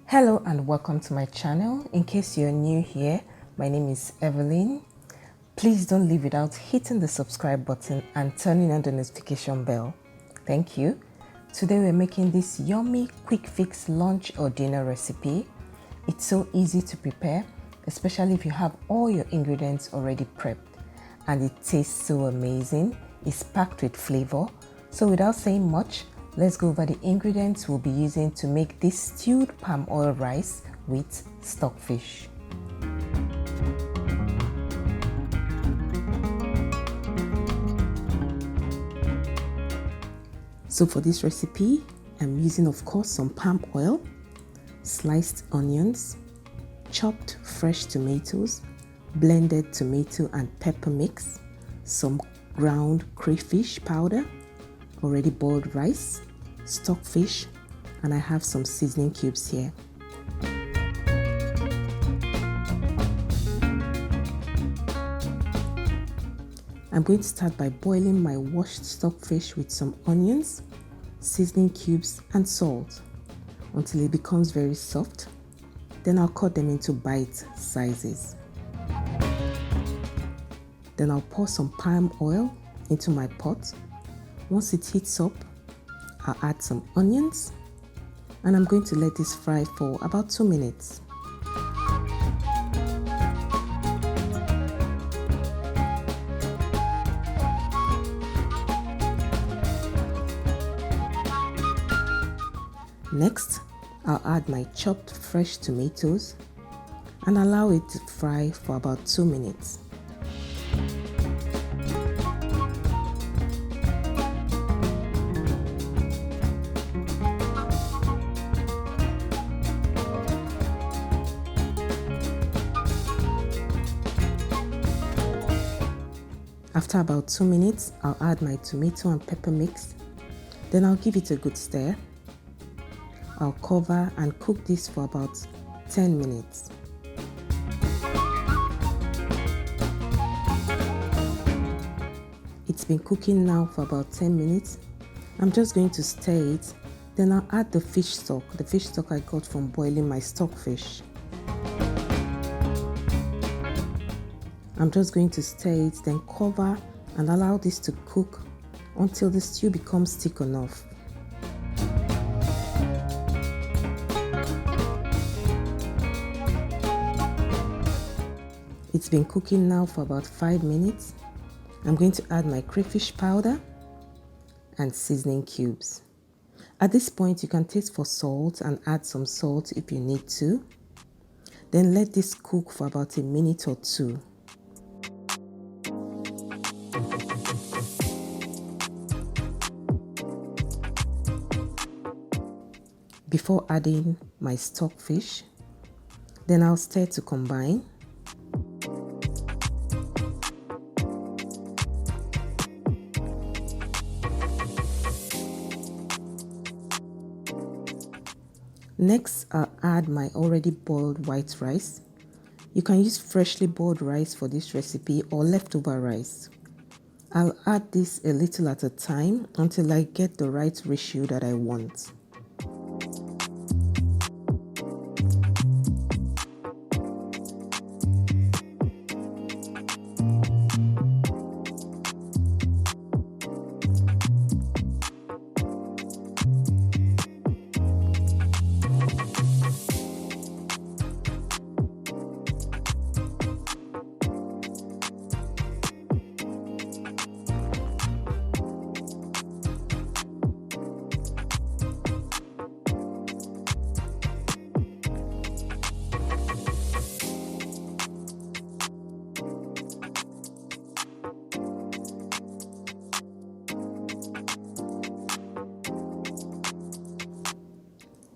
Hello and welcome to my channel. In case you're new here, my name is Evelyn. Please don't leave without hitting the subscribe button and turning on the notification bell. Thank you. Today we're making this yummy quick fix lunch or dinner recipe. It's so easy to prepare, especially if you have all your ingredients already prepped, and it tastes so amazing. It's packed with flavor. So without saying much, let's go over the ingredients we'll be using to make this stewed palm oil rice with stockfish. So for this recipe, I'm using, of course, some palm oil, sliced onions, chopped fresh tomatoes, blended tomato and pepper mix, some ground crayfish powder, already boiled rice, stockfish, and I have some seasoning cubes here. I'm going to start by boiling my washed stockfish with some onions, seasoning cubes, and salt until it becomes very soft. Then I'll cut them into bite sizes. Then I'll pour some palm oil into my pot. Once it heats up, I'll add some onions, and I'm going to let this fry for about 2 minutes. Next, I'll add my chopped fresh tomatoes and allow it to fry for about 2 minutes. After about 2 minutes, I'll add my tomato and pepper mix. Then I'll give it a good stir. I'll cover and cook this for about 10 minutes. It's been cooking now for about 10 minutes. I'm just going to stir it. Then I'll add the fish stock I got from boiling my stockfish. I'm just going to stir it, then cover and allow this to cook until the stew becomes thick enough. It's been cooking now for about 5 minutes. I'm going to add my crayfish powder and seasoning cubes. At this point, you can taste for salt and add some salt if you need to. Then let this cook for about a minute or two. Before adding my stockfish, then I'll stir to combine. Next, I'll add my already boiled white rice. You can use freshly boiled rice for this recipe or leftover rice. I'll add this a little at a time until I get the right ratio that I want.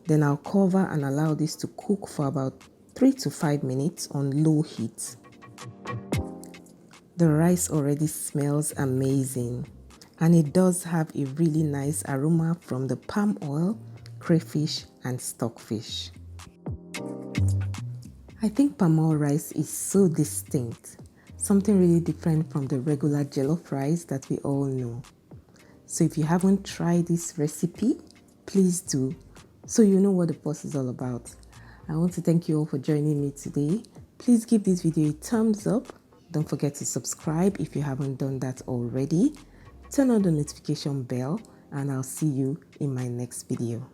Then I'll cover and allow this to cook for about 3 to 5 minutes on low heat. The rice already smells amazing, and it does have a really nice aroma from the palm oil, crayfish, and stockfish. I think palm oil rice is so distinct, something really different from the regular jollof rice that we all know. So if you haven't tried this recipe, please do, so you know what the fuss is all about. I want to thank you all for joining me today. Please give this video a thumbs up. Don't forget to subscribe if you haven't done that already. Turn on the notification bell and I'll see you in my next video.